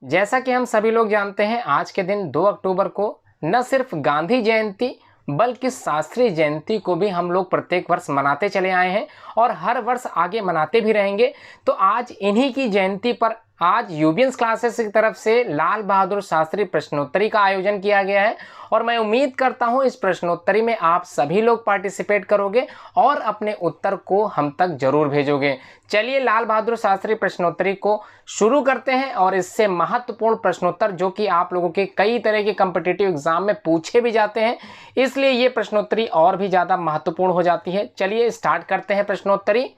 जैसा कि हम सभी लोग जानते हैं, आज के दिन 2 अक्टूबर को न सिर्फ गांधी जयंती बल्कि शास्त्री जयंती को भी हम लोग प्रत्येक वर्ष मनाते चले आए हैं और हर वर्ष आगे मनाते भी रहेंगे। तो आज इन्हीं की जयंती पर आज यूबियंस क्लासेस की तरफ से लाल बहादुर शास्त्री प्रश्नोत्तरी का आयोजन किया गया है और मैं उम्मीद करता हूं इस प्रश्नोत्तरी में आप सभी लोग पार्टिसिपेट करोगे और अपने उत्तर को हम तक जरूर भेजोगे। चलिए लाल बहादुर शास्त्री प्रश्नोत्तरी को शुरू करते हैं और इससे महत्वपूर्ण प्रश्नोत्तर जो कि आप लोगों के कई तरह के कॉम्पिटिटिव एग्जाम में पूछे भी जाते हैं, इसलिए ये प्रश्नोत्तरी और भी ज़्यादा महत्वपूर्ण हो जाती है। चलिए स्टार्ट करते हैं प्रश्नोत्तरी।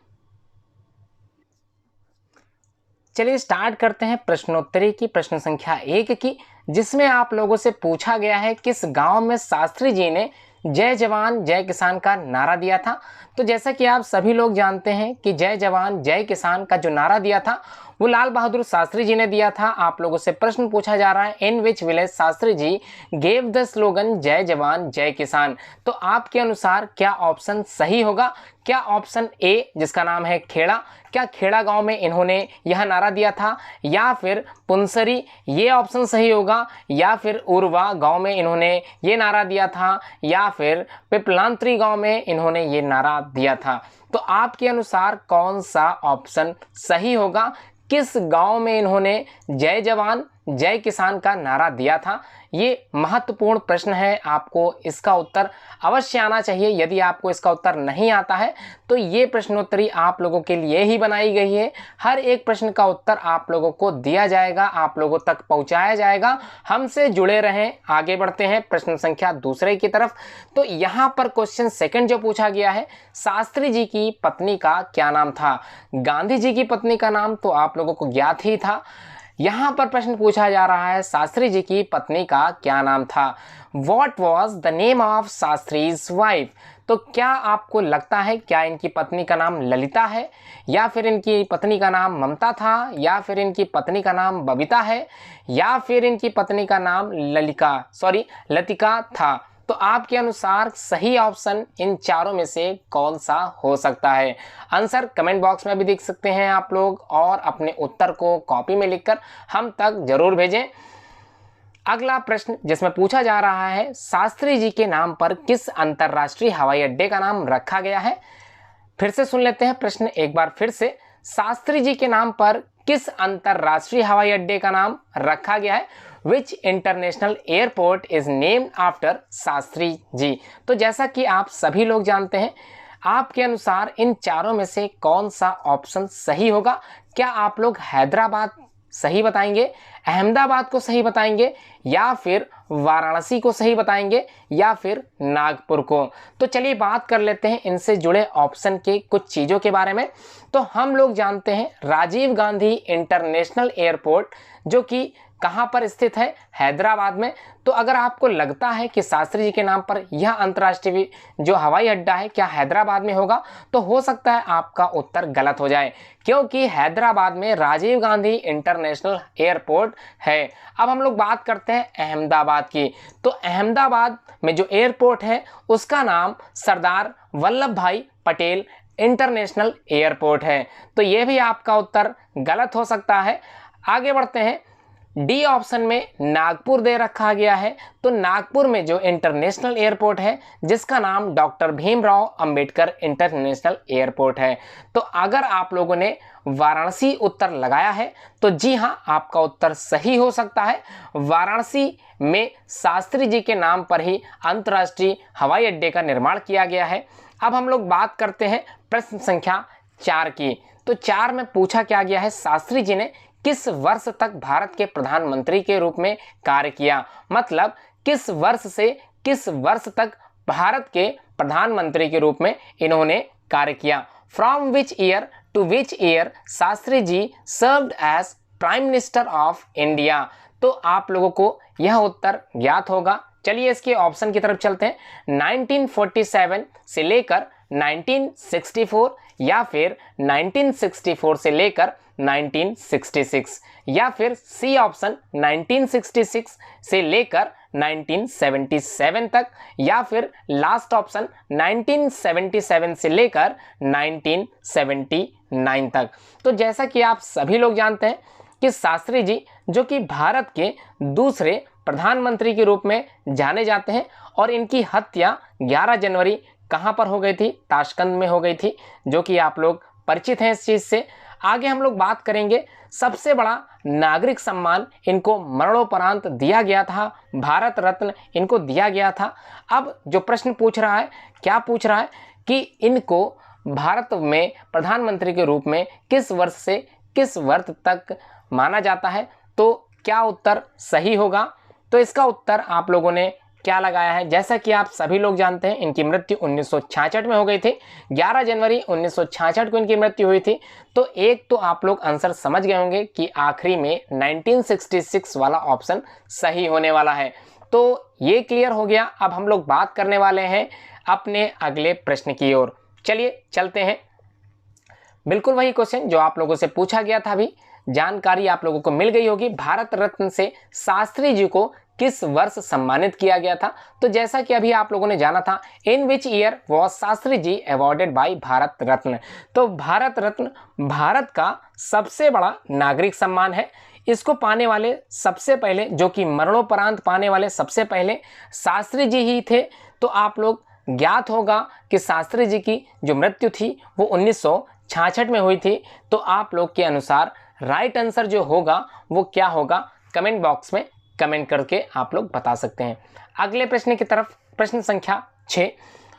चलिए स्टार्ट करते हैं प्रश्नोत्तरी की प्रश्न संख्या 1 की, जिसमें आप लोगों से पूछा गया है किस गांव में शास्त्री जी ने जय जवान जय किसान का नारा दिया था। तो जैसा कि आप सभी लोग जानते हैं कि जय जवान जय किसान का जो नारा दिया था वो लाल बहादुर शास्त्री जी ने दिया था। आप लोगों से प्रश्न पूछा जा रहा है, in which village Shastri ji gave the slogan Jai Jawan जय किसान। तो आपके अनुसार क्या ऑप्शन सही होगा? क्या ऑप्शन ए जिसका नाम है खेड़ा, क्या खेड़ा गांव में इन्होंने यह नारा दिया था, या फिर पुनसरी ये ऑप्शन सही होगा, या फिर उर्वा गांव में इन्होंने ये नारा दिया था, या फिर पिपलांत्री गांव में इन्होंने ये नारा दिया था। तो आपके अनुसार कौन सा ऑप्शन सही होगा? किस गांव में इन्होंने जय जवान जय किसान का नारा दिया था? ये महत्वपूर्ण प्रश्न है, आपको इसका उत्तर अवश्य आना चाहिए। यदि आपको इसका उत्तर नहीं आता है तो ये प्रश्नोत्तरी आप लोगों के लिए ही बनाई गई है। हर एक प्रश्न का उत्तर आप लोगों को दिया जाएगा, आप लोगों तक पहुंचाया जाएगा। हमसे जुड़े रहें। आगे बढ़ते हैं प्रश्न संख्या 2 की तरफ। तो यहाँ पर क्वेश्चन सेकंड जो पूछा गया है, शास्त्री जी की पत्नी का क्या नाम था? गांधी जी की पत्नी का नाम तो आप लोगों को ज्ञात ही था। यहाँ पर प्रश्न पूछा जा रहा है शास्त्री जी की पत्नी का क्या नाम था? What was the name of Shastri's wife? तो क्या आपको लगता है क्या इनकी पत्नी का नाम ललिता है, या फिर इनकी पत्नी का नाम ममता था, या फिर इनकी पत्नी का नाम बबीता है, या फिर इनकी पत्नी का नाम लतिका था? तो आपके अनुसार सही ऑप्शन इन चारों में से कौन सा हो सकता है? आंसर कमेंट बॉक्स में भी देख सकते हैं आप लोग, और अपने उत्तर को कॉपी में लिखकर हम तक जरूर भेजें। अगला प्रश्न जिसमें पूछा जा रहा है, शास्त्री जी के नाम पर किस अंतर्राष्ट्रीय हवाई अड्डे का नाम रखा गया है? फिर से सुन लेते हैं प्रश्न एक बार फिर से। शास्त्री जी के नाम पर किस अंतर्राष्ट्रीय हवाई अड्डे का नाम रखा गया है? Which international airport is named after Shastri ji? तो जैसा कि आप सभी लोग जानते हैं, आपके अनुसार इन चारों में से कौन सा ऑप्शन सही होगा? क्या आप लोग हैदराबाद सही बताएंगे, अहमदाबाद को सही बताएंगे, या फिर वाराणसी को सही बताएंगे, या फिर नागपुर को? तो चलिए बात कर लेते हैं इनसे जुड़े ऑप्शन के कुछ चीज़ों के बारे में। तो हम लोग जानते हैं राजीव गांधी इंटरनेशनल एयरपोर्ट जो कि कहाँ पर स्थित है? हैदराबाद में। तो अगर आपको लगता है कि शास्त्री जी के नाम पर यह अंतर्राष्ट्रीय जो हवाई अड्डा है क्या हैदराबाद में होगा, तो हो सकता है आपका उत्तर गलत हो जाए, क्योंकि हैदराबाद में राजीव गांधी इंटरनेशनल एयरपोर्ट है। अब हम लोग बात करते हैं अहमदाबाद की। तो अहमदाबाद में जो एयरपोर्ट है उसका नाम सरदार वल्लभ भाई पटेल इंटरनेशनल एयरपोर्ट है। तो ये भी आपका उत्तर गलत हो सकता है। आगे बढ़ते हैं। डी ऑप्शन में नागपुर दे रखा गया है। तो नागपुर में जो इंटरनेशनल एयरपोर्ट है जिसका नाम doctor Bhimrao Ambedkar international airport है। तो अगर आप लोगों ने वाराणसी उत्तर लगाया है तो जी हाँ, आपका उत्तर सही हो सकता है। वाराणसी में शास्त्री जी के नाम पर ही अंतर्राष्ट्रीय हवाई अड्डे का निर्माण किया गया है। अब हम लोग बात करते हैं प्रश्न संख्या 4 की। तो 4 में पूछा क्या गया है, शास्त्री जी ने किस वर्ष तक भारत के प्रधानमंत्री के रूप में कार्य किया? मतलब किस वर्ष से किस वर्ष तक भारत के प्रधानमंत्री के रूप में इन्होंने कार्य किया? From which year to which year Shastri ji served as prime minister of India? तो आप लोगों को यह उत्तर ज्ञात होगा। चलिए इसके ऑप्शन की तरफ चलते हैं। 1947 से लेकर 1964, या फिर 1964 से लेकर 1966, या फिर सी ऑप्शन 1966 से लेकर 1977 तक, या फिर लास्ट ऑप्शन 1977 से लेकर 1979 तक। तो जैसा कि आप सभी लोग जानते हैं कि शास्त्री जी जो कि भारत के दूसरे प्रधानमंत्री के रूप में जाने जाते हैं और इनकी हत्या 11 जनवरी कहाँ पर हो गई थी? ताशकंद में हो गई थी, जो कि आप लोग परिचित हैं इस चीज़ से। आगे हम लोग बात करेंगे सबसे बड़ा नागरिक सम्मान इनको मरणोपरांत दिया गया था, भारत रत्न इनको दिया गया था। अब जो प्रश्न पूछ रहा है, क्या पूछ रहा है कि इनको भारत में प्रधानमंत्री के रूप में किस वर्ष से किस वर्ष तक माना जाता है, तो क्या उत्तर सही होगा? तो इसका उत्तर आप लोगों ने क्या लगाया है? जैसा कि आप सभी लोग जानते हैं इनकी मृत्यु 1966 में हो गई थी, 11 जनवरी 1966 को इनकी मृत्यु हुई थी। तो एक तो आप लोग आंसर समझ गए होंगे कि आखिरी में 1966 वाला ऑप्शन सही होने वाला है। तो ये क्लियर हो गया। अब हम लोग बात करने वाले हैं अपने अगले प्रश्न की ओर। चलिए चलते हैं। बिल्कुल वही क्वेश्चन जो आप लोगों से पूछा गया था, अभी जानकारी आप लोगों को मिल गई होगी। भारत रत्न से शास्त्री जी को किस वर्ष सम्मानित किया गया था? तो जैसा कि अभी आप लोगों ने जाना था, in which year was Shastri ji awarded by Bharat Ratna. तो भारत रत्न भारत का सबसे बड़ा नागरिक सम्मान है। इसको पाने वाले सबसे पहले, जो कि मरणोपरांत पाने वाले सबसे पहले शास्त्री जी ही थे। तो आप लोग ज्ञात होगा कि शास्त्री जी की जो मृत्यु थी वो 1966 में हुई थी। तो आप लोग के अनुसार राइट आंसर जो होगा वो क्या होगा? कमेंट बॉक्स में कमेंट करके आप लोग बता सकते हैं। अगले प्रश्न की तरफ, प्रश्न संख्या 6।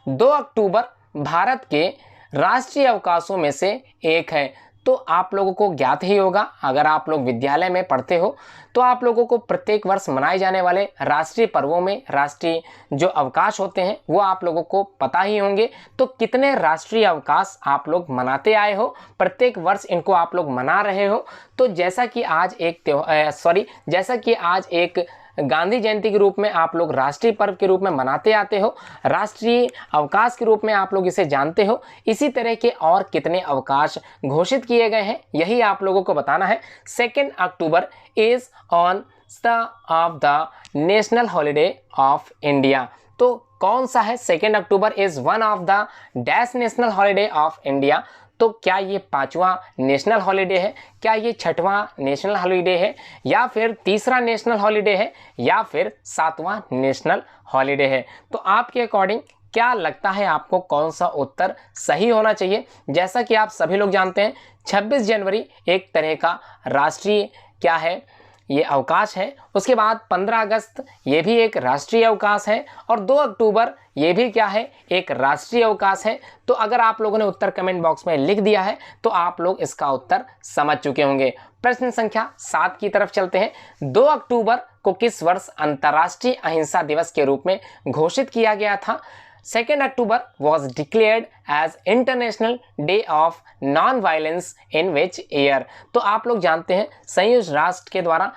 2 अक्टूबर भारत के राष्ट्रीय अवकाशों में से एक है। तो आप लोगों को ज्ञात ही होगा, अगर आप लोग विद्यालय में पढ़ते हो तो आप लोगों को प्रत्येक वर्ष मनाए जाने वाले राष्ट्रीय पर्वों में राष्ट्रीय जो अवकाश होते हैं वो आप लोगों को पता ही होंगे। तो कितने राष्ट्रीय अवकाश आप लोग मनाते आए हो, प्रत्येक वर्ष इनको आप लोग मना रहे हो। तो जैसा कि आज एक गांधी जयंती के रूप में आप लोग राष्ट्रीय पर्व के रूप में मनाते आते हो, राष्ट्रीय अवकाश के रूप में आप लोग इसे जानते हो, इसी तरह के और कितने अवकाश घोषित किए गए हैं यही आप लोगों को बताना है। 2 October is on off the national holiday of India. तो कौन सा है? 2 October is one of the dash national holiday of India. तो क्या ये 5वां नेशनल हॉलीडे है, क्या ये 6वां नेशनल हॉलीडे है, या फिर 3रा नेशनल हॉलीडे है, या फिर 7वां नेशनल हॉलीडे है? तो आपके अकॉर्डिंग क्या लगता है आपको कौन सा उत्तर सही होना चाहिए? जैसा कि आप सभी लोग जानते हैं 26 जनवरी एक तरह का राष्ट्रीय क्या है, ये अवकाश है। उसके बाद 15 अगस्त ये भी एक राष्ट्रीय अवकाश है, और 2 अक्टूबर ये भी क्या है, एक राष्ट्रीय अवकाश है। तो अगर आप लोगों ने उत्तर कमेंट बॉक्स में लिख दिया है तो आप लोग इसका उत्तर समझ चुके होंगे। प्रश्न संख्या 7 की तरफ चलते हैं। 2 अक्टूबर को किस वर्ष अंतर्राष्ट्रीय अहिंसा दिवस के रूप में घोषित किया गया था? 2 अक्टूबर was declared as International Day of Non-Violence in which year? तो आप लोग जानते हैं संयुक्त राष्ट्र के द्वारा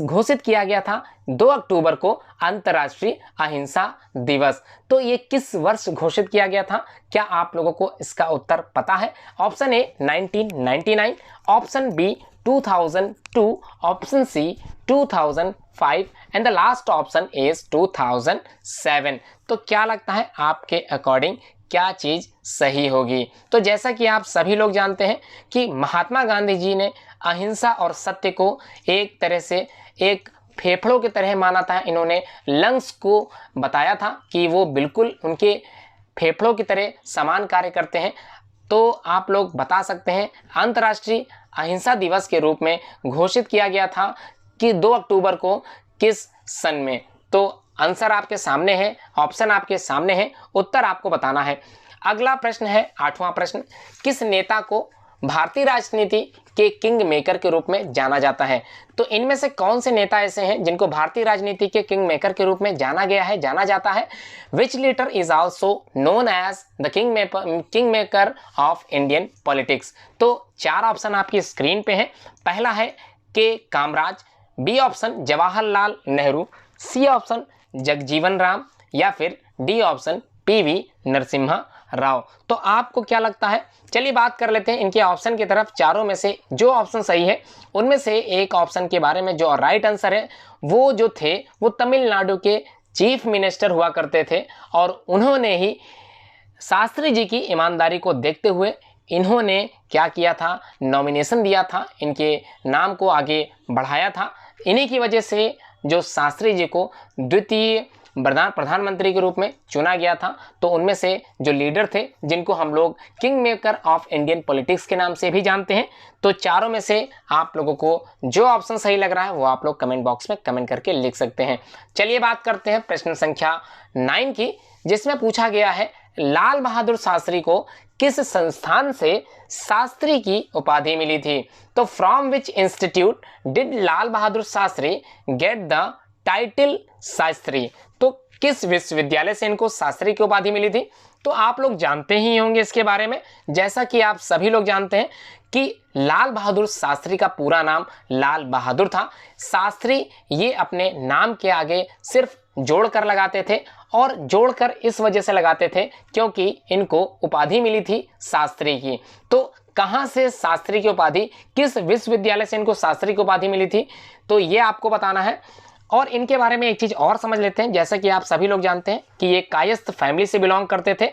घोषित किया गया था 2 अक्टूबर को अंतर्राष्ट्रीय अहिंसा दिवस। तो ये किस वर्ष घोषित किया गया था? क्या आप लोगों को इसका उत्तर पता है? Option A 1999, option B 2002, option C 2005 and the last option is 2007। तो क्या लगता है आपके अकॉर्डिंग क्या चीज़ सही होगी? तो जैसा कि आप सभी लोग जानते हैं कि महात्मा गांधी जी ने अहिंसा और सत्य को एक तरह से एक फेफड़ों की तरह माना था। इन्होंने लंग्स को बताया था कि वो बिल्कुल उनके फेफड़ों की तरह समान कार्य करते हैं। तो आप लोग बता सकते हैं अंतर्राष्ट्रीय अहिंसा दिवस के रूप में घोषित किया गया था कि 2 अक्टूबर को किस सन में? तो आंसर आपके सामने है, ऑप्शन आपके सामने है, उत्तर आपको बताना है। अगला प्रश्न है 8वां प्रश्न। किस नेता को भारतीय राजनीति के किंग मेकर के रूप में जाना जाता है? तो इनमें से कौन से नेता ऐसे हैं जिनको भारतीय राजनीति के किंग मेकर के रूप में जाना जाता है? Which leader is also known as the king maker of Indian politics? तो 4 ऑप्शन आपकी स्क्रीन पे हैं। पहला है K Kamaraj, B option Jawaharlal Nehru, C option Jagjivan Ram, या फिर D option PV Narasimha Rao. तो आपको क्या लगता है? चलिए बात कर लेते हैं इनके ऑप्शन की तरफ। चारों में से जो ऑप्शन सही है उनमें से एक ऑप्शन के बारे में जो राइट आंसर है वो जो थे वो तमिलनाडु के चीफ मिनिस्टर हुआ करते थे, और उन्होंने ही शास्त्री जी की ईमानदारी को देखते हुए इन्होंने क्या किया था, नॉमिनेशन दिया था, इनके नाम को आगे बढ़ाया था। इन्हीं की वजह से जो शास्त्री जी को द्वितीय प्रधानमंत्री के रूप में चुना गया था। तो उनमें से जो लीडर थे, जिनको हम लोग king maker of Indian politics के नाम से भी जानते हैं, तो चारों में से आप लोगों को जो ऑप्शन सही लग रहा है वो आप लोग कमेंट बॉक्स में कमेंट करके लिख सकते हैं। चलिए बात करते हैं प्रश्न संख्या 9 की, जिसमें पूछा गया है लाल बहादुर शास्त्री को किस संस्थान से शास्त्री की उपाधि मिली थी। तो from which institute did Lal Bahadur Shastri get the title Shastri. तो किस विश्वविद्यालय से इनको शास्त्री की उपाधि मिली थी। तो आप लोग जानते ही होंगे इसके बारे में, जैसा कि आप सभी लोग जानते हैं कि लाल बहादुर शास्त्री का पूरा नाम लाल बहादुर था। शास्त्री ये अपने नाम के आगे सिर्फ जोड़कर लगाते थे, और जोड़कर इस वजह से लगाते थे क्योंकि इनको उपाधि मिली थी शास्त्री की। तो कहाँ से शास्त्री की उपाधि, किस विश्वविद्यालय से इनको शास्त्री की उपाधि मिली थी, तो ये आपको बताना है। और इनके बारे में एक चीज़ और समझ लेते हैं, जैसा कि आप सभी लोग जानते हैं कि ये कायस्थ फैमिली से बिलोंग करते थे,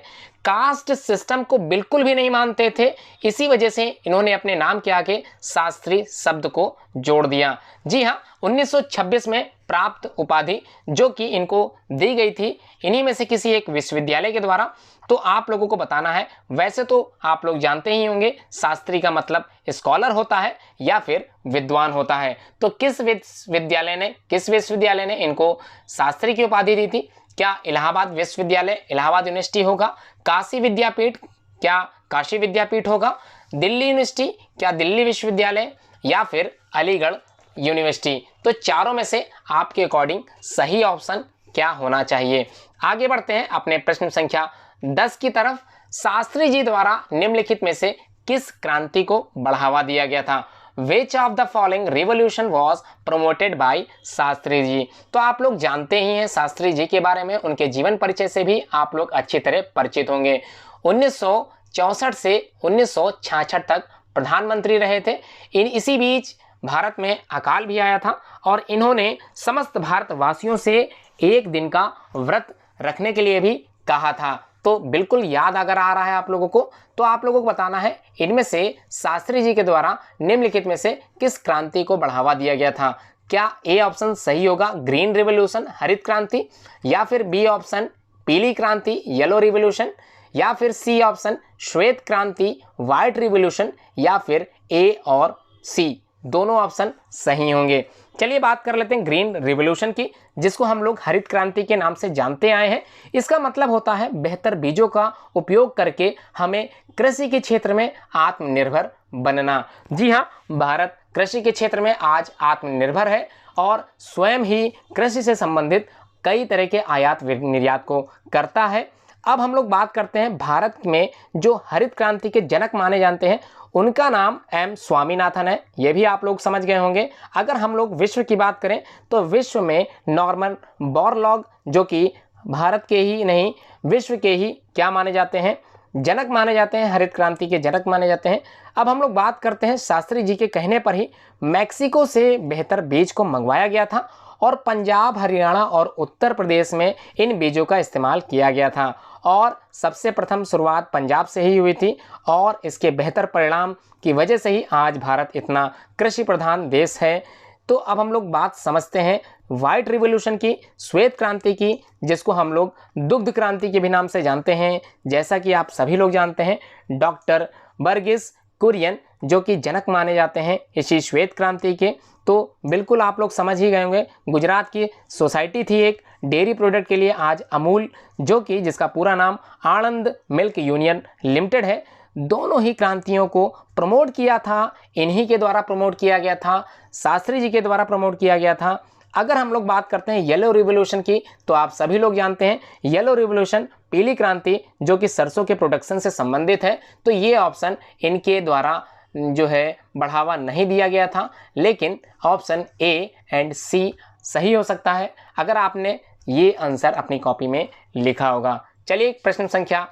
कास्ट सिस्टम को बिल्कुल भी नहीं मानते थे। इसी वजह से इन्होंने अपने नाम के आगे शास्त्री शब्द को जोड़ दिया। जी हाँ, 1926 में प्राप्त उपाधि जो कि इनको दी गई थी इन्हीं में से किसी एक विश्वविद्यालय के द्वारा। तो आप लोगों को बताना है, वैसे तो आप लोग जानते ही होंगे शास्त्री का मतलब स्कॉलर होता है या फिर विद्वान होता है। तो किस विश्वविद्यालय ने इनको शास्त्री की उपाधि दी थी। क्या इलाहाबाद विश्वविद्यालय, इलाहाबाद यूनिवर्सिटी होगा, काशी विद्यापीठ, क्या काशी विद्यापीठ होगा, दिल्ली यूनिवर्सिटी, क्या दिल्ली विश्वविद्यालय, या फिर अलीगढ़ यूनिवर्सिटी। तो चारों में से आपके अकॉर्डिंग सही ऑप्शन क्या होना चाहिए। आगे बढ़ते हैं अपने प्रश्न संख्या 10 की तरफ। शास्त्री जी द्वारा निम्नलिखित में से किस क्रांति को बढ़ावा दिया गया था। Which of the following revolution was promoted by Shastri ji. तो आप लोग जानते ही हैं शास्त्री जी के बारे में, उनके जीवन परिचय से भी आप लोग अच्छी तरह परिचित होंगे। 1964 से 1966 तक प्रधानमंत्री रहे थे। इसी बीच भारत में अकाल भी आया था और इन्होंने समस्त भारतवासियों से एक दिन का व्रत रखने के लिए भी कहा था। तो बिल्कुल याद अगर आ रहा है आप लोगों को, तो आप लोगों को बताना है इनमें से शास्त्री जी के द्वारा निम्नलिखित में से किस क्रांति को बढ़ावा दिया गया था। क्या ए ऑप्शन सही होगा, ग्रीन रिवॉल्यूशन, हरित क्रांति, या फिर बी ऑप्शन पीली क्रांति, येलो रिवॉल्यूशन, या फिर सी ऑप्शन श्वेत क्रांति, व्हाइट रिवॉल्यूशन, या फिर ए और सी दोनों ऑप्शन सही होंगे। चलिए बात कर लेते हैं ग्रीन रिवॉल्यूशन की, जिसको हम लोग हरित क्रांति के नाम से जानते आए हैं। इसका मतलब होता है बेहतर बीजों का उपयोग करके हमें कृषि के क्षेत्र में आत्मनिर्भर बनना। जी हाँ, भारत कृषि के क्षेत्र में आज आत्मनिर्भर है और स्वयं ही कृषि से संबंधित कई तरह के आयात निर्यात को करता है। अब हम लोग बात करते हैं भारत में जो हरित क्रांति के जनक माने जाते हैं, उनका नाम एम स्वामीनाथन है। ये भी आप लोग समझ गए होंगे। अगर हम लोग विश्व की बात करें तो विश्व में नॉर्मन बोरलॉग, जो कि भारत के ही नहीं विश्व के ही क्या माने जाते हैं, जनक माने जाते हैं, हरित क्रांति के जनक माने जाते हैं। अब हम लोग बात करते हैं शास्त्री जी के कहने पर ही मैक्सिको से बेहतर बीज को मंगवाया गया था और पंजाब, हरियाणा और उत्तर प्रदेश में इन बीजों का इस्तेमाल किया गया था और सबसे प्रथम शुरुआत पंजाब से ही हुई थी और इसके बेहतर परिणाम की वजह से ही आज भारत इतना कृषि प्रधान देश है। तो अब हम लोग बात समझते हैं व्हाइट रिवॉल्यूशन की, श्वेत क्रांति की, जिसको हम लोग दुग्ध क्रांति के भी नाम से जानते हैं। जैसा कि आप सभी लोग जानते हैं डॉक्टर बर्गिस कुरियन जो कि जनक माने जाते हैं इसी श्वेत क्रांति के। तो बिल्कुल आप लोग समझ ही गए होंगे, गुजरात की सोसाइटी थी एक डेयरी प्रोडक्ट के लिए, आज अमूल, जो कि जिसका पूरा नाम आनंद मिल्क यूनियन लिमिटेड है। दोनों ही क्रांतियों को प्रमोट किया था, इन्हीं के द्वारा प्रमोट किया गया था, शास्त्री जी के द्वारा प्रमोट किया गया था। अगर हम लोग बात करते हैं येलो रिवॉल्यूशन की, तो आप सभी लोग जानते हैं येलो रिवॉल्यूशन, पीली क्रांति, जो कि सरसों के प्रोडक्शन से संबंधित है। तो ये ऑप्शन इनके द्वारा जो है बढ़ावा नहीं दिया गया था, लेकिन ऑप्शन ए एंड सी सही हो सकता है अगर आपने ये आंसर अपनी कॉपी में लिखा होगा। चलिए प्रश्न संख्या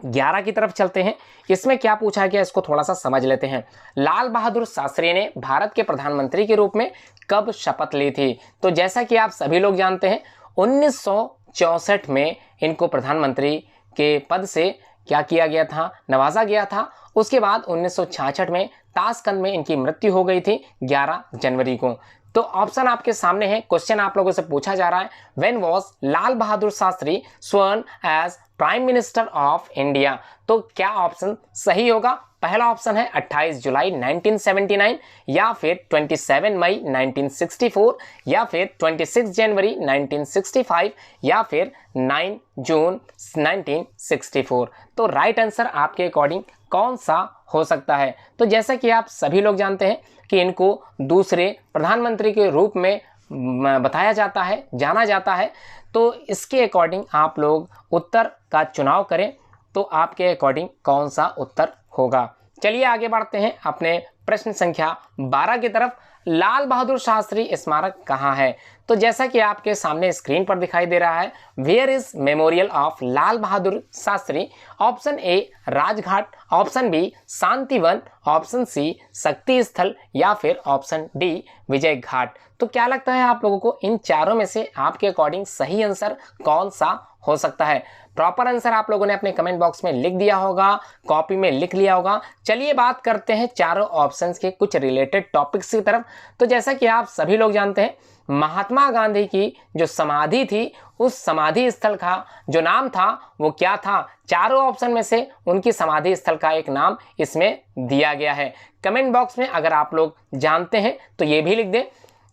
11 की तरफ चलते हैं। इसमें क्या पूछा गया इसको थोड़ा सा समझ लेते हैं। लाल बहादुर शास्त्री ने भारत के प्रधानमंत्री के रूप में कब शपथ ली थी। तो जैसा कि आप सभी लोग जानते हैं 1964 में इनको प्रधानमंत्री के पद से क्या किया गया था, नवाजा गया था। उसके बाद 1966 में ताशकंद में इनकी मृत्यु हो गई थी 11 जनवरी को। तो ऑप्शन आपके सामने है। क्वेश्चन आप लोगों से पूछा जा रहा है, when was Lal Bahadur Shastri sworn as prime minister of India. तो क्या ऑप्शन सही होगा? पहला ऑप्शन है 28 जुलाई 1979, या फिर 27 मई 1964, या फिर 26 जनवरी 1965, या फिर 9 जून 1964। तो राइट आंसर आपके अकॉर्डिंग कौन सा हो सकता है? तो जैसा कि आप सभी लोग जानते हैं कि इनको दूसरे प्रधानमंत्री के रूप में बताया जाता है, जाना जाता है। तो इसके अकॉर्डिंग आप लोग उत्तर का चुनाव करें, तो आपके अकॉर्डिंग कौन सा उत्तर होगा। चलिए आगे बढ़ते हैं अपने प्रश्न संख्या 12 की तरफ। लाल बहादुर शास्त्री स्मारक कहाँ है? तो जैसा कि आपके सामने स्क्रीन पर दिखाई दे रहा है, where is memorial of Lal Bahadur Shastri. Option A Rajghat, option B Shantivan, option C Shakti Sthal, या फिर ऑप्शन डी विजय घाट। तो क्या लगता है आप लोगों को इन चारों में से आपके अकॉर्डिंग सही आंसर कौन सा हो सकता है? प्रॉपर आंसर आप लोगों ने अपने कमेंट बॉक्स में लिख दिया होगा, कॉपी में लिख लिया होगा। चलिए बात करते हैं चारों ऑप्शंस के कुछ रिलेटेड टॉपिक्स की तरफ। तो जैसा कि आप सभी लोग जानते हैं, महात्मा गांधी की जो समाधि थी, उस समाधि स्थल का जो नाम था वो क्या था? चारों ऑप्शन में से उनकी समाधि स्थल का एक नाम इसमें दिया गया है। कमेंट बॉक्स में अगर आप लोग जानते हैं तो ये भी लिख दें।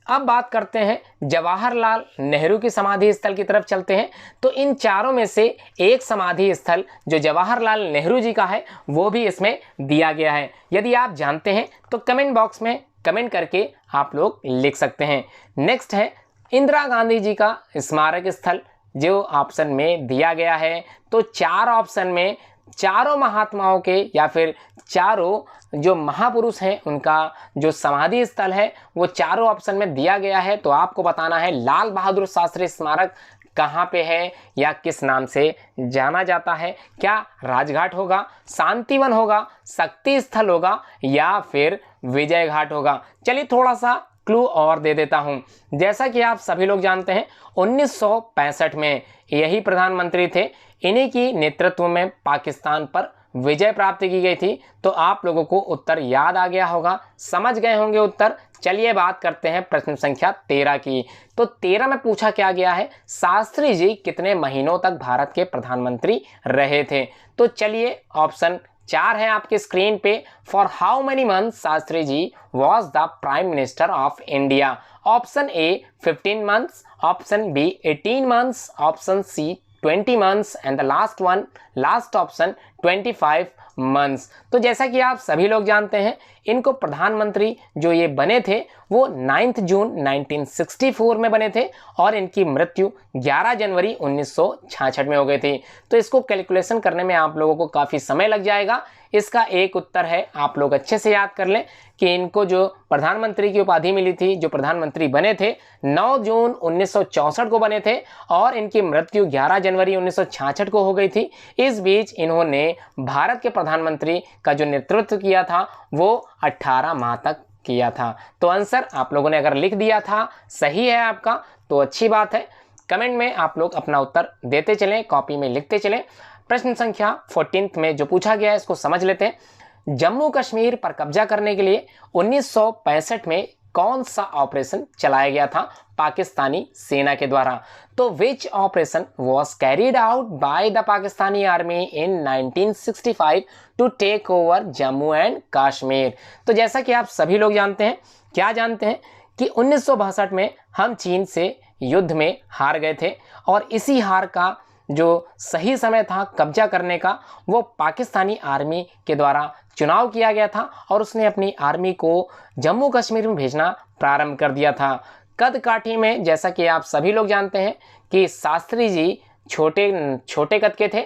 अब बात करते हैं जवाहरलाल नेहरू की समाधि स्थल की तरफ चलते हैं। तो इन चारों में से एक समाधि स्थल जो जवाहरलाल नेहरू जी का है वो भी इसमें दिया गया है। यदि आप जानते हैं तो कमेंट बॉक्स में कमेंट करके आप लोग लिख सकते हैं। नेक्स्ट है इंदिरा गांधी जी का स्मारक स्थल जो ऑप्शन में दिया गया है। तो चार ऑप्शन में चारों महात्माओं के या फिर चारों जो महापुरुष हैं उनका जो समाधि स्थल है वो चारों ऑप्शन में दिया गया है। तो आपको बताना है लाल बहादुर शास्त्री स्मारक कहाँ पे है या किस नाम से जाना जाता है। क्या राजघाट होगा, शांतिवन होगा, शक्ति स्थल होगा, या फिर विजय घाट होगा? चलिए थोड़ा सा क्लू और दे देता हूं। जैसा कि आप सभी लोग जानते हैं 1965 में यही प्रधानमंत्री थे, इन्हीं की नेतृत्व में पाकिस्तान पर विजय प्राप्त की गई थी। तो आप लोगों को उत्तर याद आ गया होगा, समझ गए होंगे उत्तर। चलिए बात करते हैं प्रश्न संख्या 13 की। तो 13 में पूछा क्या गया है, शास्त्री जी कितने महीनों तक भारत के प्रधानमंत्री रहे थे? तो चलिए ऑप्शन 4 है आपके स्क्रीन पे। For how many months Shastri ji was the prime minister of India? Option A 15 months, option B 18 months, option C 20 months, and the last option 25 months. तो जैसा कि आप सभी लोग जानते हैं, इनको प्रधानमंत्री जो ये बने थे वो 9 जून 1964 में बने थे और इनकी मृत्यु 11 जनवरी 1966 में हो गई थी। तो इसको कैलकुलेशन करने में आप लोगों को काफ़ी समय लग जाएगा। इसका एक उत्तर है, आप लोग अच्छे से याद कर लें कि इनको जो प्रधानमंत्री की उपाधि मिली थी, जो प्रधानमंत्री बने थे 9 जून 1964 को बने थे और इनकी मृत्यु 11 जनवरी 1966 को हो गई थी। इस बीच इन्होंने भारत के प्रधानमंत्री का जो नेतृत्व किया था वो 18 माह तक किया था। तो आंसर आप लोगों ने अगर लिख दिया था सही है आपका तो अच्छी बात है। कमेंट में आप लोग अपना उत्तर देते चलें, कॉपी में लिखते चलें। प्रश्न संख्या 14 में जो पूछा गया है इसको समझ लेते हैं। जम्मू कश्मीर पर कब्जा करने के लिए 1965 में कौन सा ऑपरेशन चलाया गया था पाकिस्तानी सेना के द्वारा? तो which operation was carried out by the Pakistani army in 1965 to take over Jammu and Kashmir? तो जैसा कि आप सभी लोग जानते हैं, क्या जानते हैं कि 1962 में हम चीन से युद्ध में हार गए थे और इसी हार का जो सही समय था कब्जा करने का वो पाकिस्तानी आर्मी के द्वारा चुनाव किया गया था और उसने अपनी आर्मी को जम्मू कश्मीर में भेजना प्रारंभ कर दिया था। कद काठी में जैसा कि आप सभी लोग जानते हैं कि शास्त्री जी छोटे कद के थे।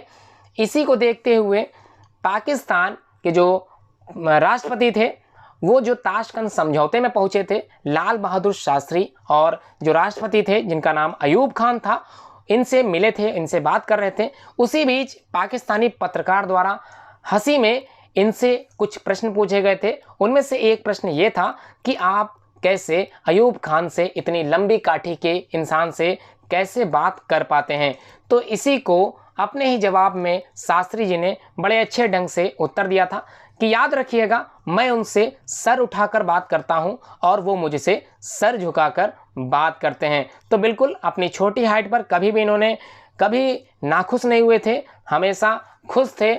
इसी को देखते हुए पाकिस्तान के जो राष्ट्रपति थे वो जो ताशकंद समझौते में पहुंचे थे, लाल बहादुर शास्त्री और जो राष्ट्रपति थे जिनका नाम अयूब खान था, इनसे मिले थे, इनसे बात कर रहे थे। उसी बीच पाकिस्तानी पत्रकार द्वारा हंसी में इनसे कुछ प्रश्न पूछे गए थे। उनमें से एक प्रश्न ये था कि आप कैसे अयूब खान से, इतनी लंबी काठी के इंसान से कैसे बात कर पाते हैं? तो इसी को अपने ही जवाब में शास्त्री जी ने बड़े अच्छे ढंग से उत्तर दिया था कि याद रखिएगा, मैं उनसे सर उठाकर बात करता हूं और वो मुझसे सर झुकाकर बात करते हैं। तो बिल्कुल अपनी छोटी हाइट पर कभी भी इन्होंने कभी नाखुश नहीं हुए थे, हमेशा खुश थे।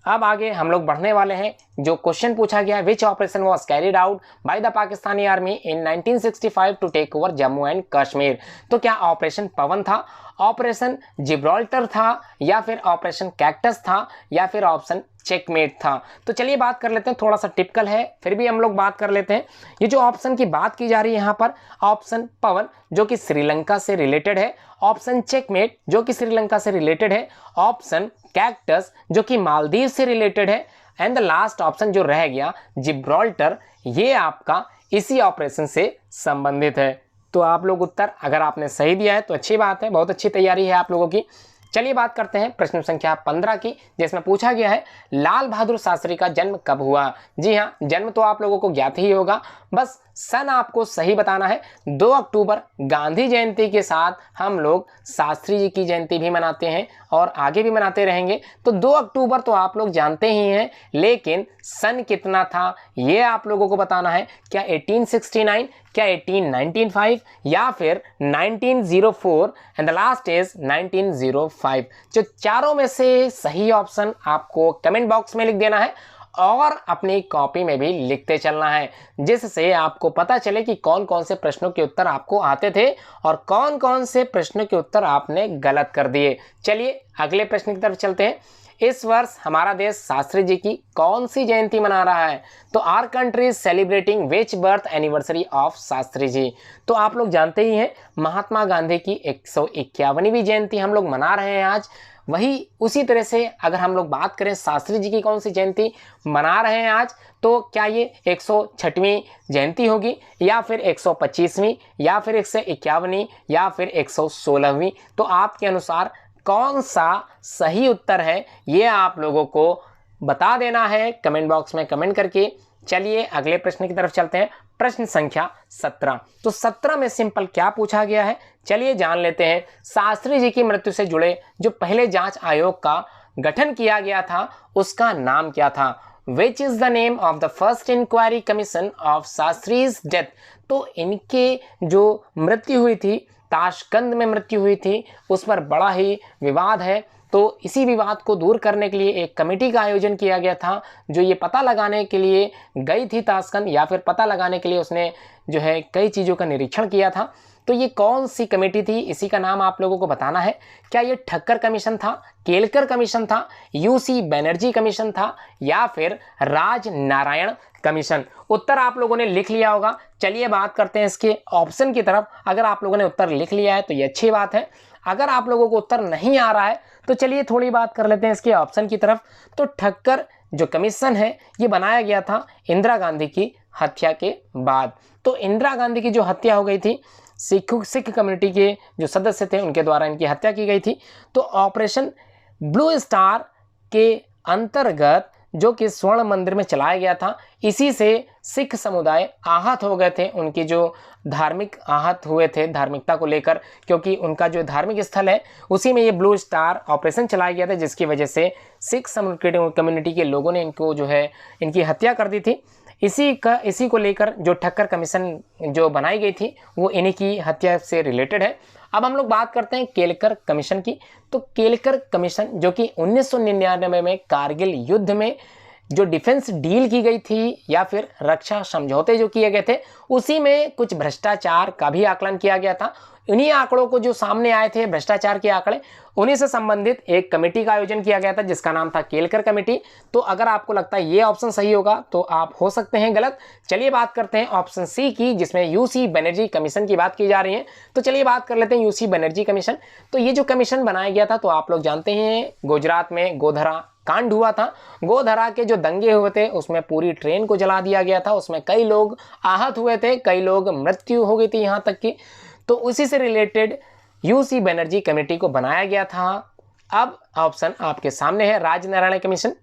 अब आगे हम लोग बढ़ने वाले हैं। जो क्वेश्चन पूछा गया, which operation was carried out by the Pakistani army in 1965 to take over Jammu and Kashmir. तो क्या ऑपरेशन पवन था, ऑपरेशन जिब्राल्टर था, या फिर ऑपरेशन कैक्टस था, या फिर ऑप्शन चेकमेट था। तो चलिए बात कर लेते हैं, थोड़ा सा टिपिकल है फिर भी हम लोग बात कर लेते हैं। ये जो ऑप्शन की बात की जा रही है यहाँ पर, ऑप्शन पवन जो कि श्रीलंका से रिलेटेड है, ऑप्शन चेकमेट जो कि श्रीलंका से रिलेटेड है, ऑप्शन कैक्टस जो कि मालदीव से रिलेटेड है, एंड द लास्ट ऑप्शन जो रह गया जिब्राल्टर, ये आपका इसी ऑपरेशन से संबंधित है। तो आप लोग उत्तर अगर आपने सही दिया है तो अच्छी बात है, बहुत अच्छी तैयारी है आप लोगों की। चलिए बात करते हैं प्रश्न संख्या 15 की, जिसमें पूछा गया है लाल बहादुर शास्त्री का जन्म कब हुआ। जी हाँ, जन्म तो आप लोगों को ज्ञात ही होगा, बस सन आपको सही बताना है। 2 अक्टूबर गांधी जयंती के साथ हम लोग शास्त्री जी की जयंती भी मनाते हैं और आगे भी मनाते रहेंगे। तो 2 अक्टूबर तो आप लोग जानते ही हैं, लेकिन सन कितना था ये आप लोगों को बताना है। क्या 1869, क्या 1895, या फिर 1904, एंड द लास्ट इज 1905। जो चारों में से सही ऑप्शन आपको कमेंट बॉक्स में लिख देना है और अपनी कॉपी में भी लिखते चलना है, जिससे आपको पता चले कि कौन कौन से प्रश्नों के उत्तर आपको आते थे और कौन कौन से प्रश्नों के उत्तर आपने गलत कर दिए। चलिए अगले प्रश्न की तरफ चलते हैं। इस वर्ष हमारा देश शास्त्री जी की कौन सी जयंती मना रहा है। तो our country is celebrating which birth anniversary of Shastri ji. तो आप लोग जानते ही हैं, महात्मा गांधी की 151वीं जयंती हम लोग मना रहे हैं आज। वही उसी तरह से अगर हम लोग बात करें शास्त्री जी की कौन सी जयंती मना रहे हैं आज, तो क्या ये 106वीं जयंती होगी, या फिर 125वीं, या फिर 151वीं, या फिर 116वीं। तो आपके अनुसार कौन सा सही उत्तर है ये आप लोगों को बता देना है कमेंट बॉक्स में कमेंट करके। चलिए अगले प्रश्न की तरफ चलते हैं, प्रश्न संख्या 17। तो 17 में सिंपल क्या पूछा गया है, चलिए जान लेते हैं। शास्त्री जी की मृत्यु से जुड़े जो पहले जांच आयोग का गठन किया गया था उसका नाम क्या था। Which is the name of the first inquiry commission of Shastri's death. तो इनके जो मृत्यु हुई थी, ताशकंद में मृत्यु हुई थी, उस पर बड़ा ही विवाद है। तो इसी विवाद को दूर करने के लिए एक कमेटी का आयोजन किया गया था, जो ये पता लगाने के लिए गई थी ताशकंद, या फिर पता लगाने के लिए उसने जो है कई चीज़ों का निरीक्षण किया था। तो ये कौन सी कमेटी थी, इसी का नाम आप लोगों को बताना है। क्या ये ठक्कर कमीशन था, केलकर कमीशन था, यूसी बनर्जी कमीशन था, या फिर राज नारायण कमीशन। उत्तर आप लोगों ने लिख लिया होगा। चलिए बात करते हैं इसके ऑप्शन की तरफ। अगर आप लोगों ने उत्तर लिख लिया है तो ये अच्छी बात है। अगर आप लोगों को उत्तर नहीं आ रहा है तो चलिए थोड़ी बात कर लेते हैं इसके ऑप्शन की तरफ। तो ठक्कर जो कमीशन है ये बनाया गया था इंदिरा गांधी की हत्या के बाद। तो इंदिरा गांधी की जो हत्या हो गई थी, सिख कम्युनिटी के जो सदस्य थे उनके द्वारा इनकी हत्या की गई थी। तो ऑपरेशन ब्लू स्टार के अंतर्गत जो कि स्वर्ण मंदिर में चलाया गया था, इसी से सिख समुदाय आहत हो गए थे। उनकी जो धार्मिक आहत हुए थे धार्मिकता को लेकर, क्योंकि उनका जो धार्मिक स्थल है उसी में ये ब्लू स्टार ऑपरेशन चलाया गया था, जिसकी वजह से सिख कम्युनिटी के लोगों ने इनको जो है इनकी हत्या कर दी थी। इसी को लेकर जो ठक्कर कमीशन जो बनाई गई थी वो इन्हीं की हत्या से रिलेटेड है। अब हम लोग बात करते हैं केलकर कमीशन की। तो केलकर कमीशन जो कि 1999 में कारगिल युद्ध में जो डिफेंस डील की गई थी या फिर रक्षा समझौते जो किए गए थे, उसी में कुछ भ्रष्टाचार का भी आकलन किया गया था। उन्हीं आंकड़ों को जो सामने आए थे भ्रष्टाचार के आंकड़े, उन्हीं से संबंधित एक कमेटी का आयोजन किया गया था जिसका नाम था केलकर कमेटी। तो अगर आपको लगता है ये ऑप्शन सही होगा तो आप हो सकते हैं गलत। चलिए बात करते हैं ऑप्शन सी की, जिसमें यूसी बनर्जी कमीशन की बात की जा रही है। तो चलिए बात कर लेते हैं यूसी बनर्जी कमीशन। तो ये जो कमीशन बनाया गया था, तो आप लोग जानते हैं गुजरात में गोधरा कांड हुआ था। गोधरा के जो दंगे हुए थे उसमें पूरी ट्रेन को जला दिया गया था, उसमें कई लोग आहत हुए थे, कई लोग मृत्यु हो गई थी यहाँ तक की। तो उसी से रिलेटेड यूसी बनर्जी कमेटी को बनाया गया था। अब ऑप्शन आपके सामने है राजनारायण कमीशन।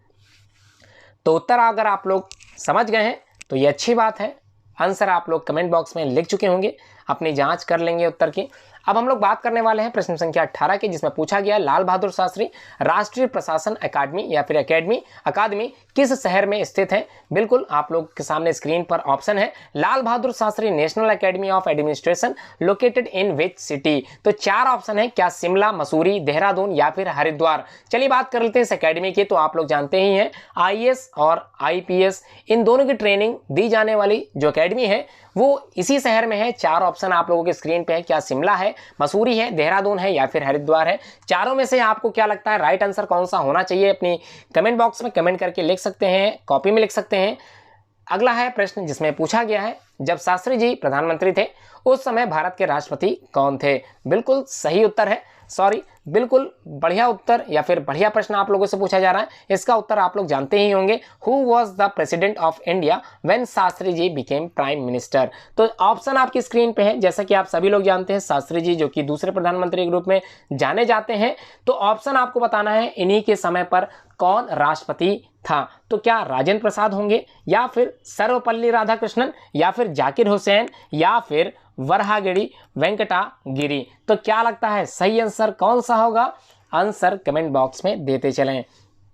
तो उत्तर अगर आप लोग समझ गए हैं तो ये अच्छी बात है। आंसर आप लोग कमेंट बॉक्स में लिख चुके होंगे, अपनी जांच कर लेंगे उत्तर की। अब हम लोग बात करने वाले हैं प्रश्न संख्या 18 की, जिसमें पूछा गया लाल बहादुर शास्त्री राष्ट्रीय प्रशासन अकादमी या फिर अकादमी किस शहर में स्थित है। बिल्कुल आप लोग के सामने स्क्रीन पर ऑप्शन है, Lal Bahadur Shastri national academy of administration located in which city. तो 4 ऑप्शन है, क्या शिमला, मसूरी, देहरादून या फिर हरिद्वार। चलिए बात कर लेते हैं इस अकेडमी की। तो आप लोग जानते ही हैं आईएएस और आईपीएस इन दोनों की ट्रेनिंग दी जाने वाली जो अकेडमी है वो इसी शहर में है। 4 ऑप्शन आप लोगों के स्क्रीन पे है, क्या शिमला है, मसूरी है, देहरादून है या फिर हरिद्वार है। चारों में से आपको क्या लगता है राइट आंसर कौन सा होना चाहिए, अपनी कमेंट बॉक्स में कमेंट करके लिख सकते हैं, कॉपी में लिख सकते हैं। अगला है प्रश्न जिसमें पूछा गया है, जब शास्त्री जी प्रधानमंत्री थे उस समय भारत के राष्ट्रपति कौन थे। बिल्कुल सही उत्तर है, सॉरी बिल्कुल बढ़िया उत्तर या फिर बढ़िया प्रश्न आप लोगों से पूछा जा रहा है। इसका उत्तर आप लोग जानते ही होंगे, who was the president of India when Shastri ji became prime minister. तो ऑप्शन आपकी स्क्रीन पे है, जैसा कि आप सभी लोग जानते हैं शास्त्री जी जो कि दूसरे प्रधानमंत्री के रूप में जाने जाते हैं। तो ऑप्शन आपको बताना है इन्हीं के समय पर कौन राष्ट्रपति था। तो क्या राजेंद्र प्रसाद होंगे या फिर सर्वपल्ली राधाकृष्णन या फिर जाकिर हुसैन या फिर वरहागिरी वेंकटा गिरी। तो क्या लगता है सही आंसर कौन सा होगा, आंसर कमेंट बॉक्स में देते चलें।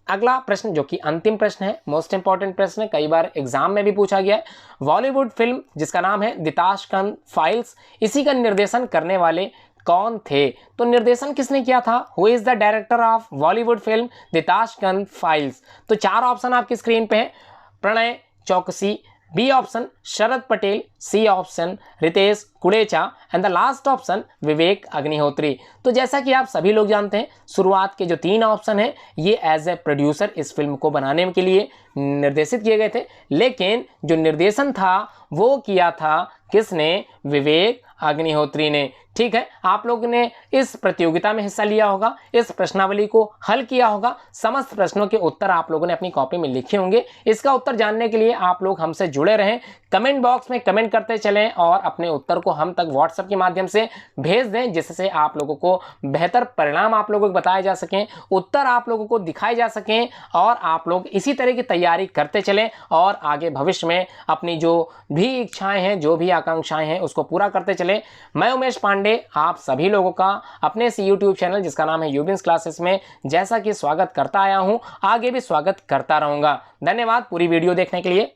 अगला प्रश्न जो कि अंतिम प्रश्न है, मोस्ट इंपॉर्टेंट प्रश्न है, कई बार एग्जाम में भी पूछा गया है। बॉलीवुड फिल्म जिसका नाम है द ताशकंद फाइल्स, इसी का निर्देशन करने वाले कौन थे। तो निर्देशन किसने किया था, who is the director of Bollywood film the Tashkent files. तो 4 ऑप्शन आपकी स्क्रीन पे है, Pranay Chouksey, B option Sharad Patel, C option Ritesh Kudecha and the last option Vivek Agnihotri. तो जैसा कि आप सभी लोग जानते हैं शुरुआत के जो 3 ऑप्शन हैं ये एज ए प्रोड्यूसर इस फिल्म को बनाने के लिए निर्देशित किए गए थे, लेकिन जो निर्देशन था वो किया था किसने, विवेक अग्निहोत्री ने। ठीक है, आप लोगों ने इस प्रतियोगिता में हिस्सा लिया होगा, इस प्रश्नावली को हल किया होगा, समस्त प्रश्नों के उत्तर आप लोगों ने अपनी कॉपी में लिखे होंगे। इसका उत्तर जानने के लिए आप लोग हमसे जुड़े रहें, कमेंट बॉक्स में कमेंट करते चलें और अपने उत्तर को हम तक व्हाट्सएप के माध्यम से भेज दें, जिससे आप लोगों को बेहतर परिणाम आप लोगों को बताए जा सकें, उत्तर आप लोगों को दिखाए जा सकें और आप लोग इसी तरह की तैयारी करते चलें और आगे भविष्य में अपनी जो भी इच्छाएं हैं, जो भी आकांक्षाएं हैं उसको पूरा करते चलें। मैं उमेश पांडे आप सभी लोगों का अपने इस यूट्यूब चैनल जिसका नाम है यूबिन्स क्लासेस में जैसा कि स्वागत करता आया हूं, आगे भी स्वागत करता रहूंगा। धन्यवाद पूरी वीडियो देखने के लिए।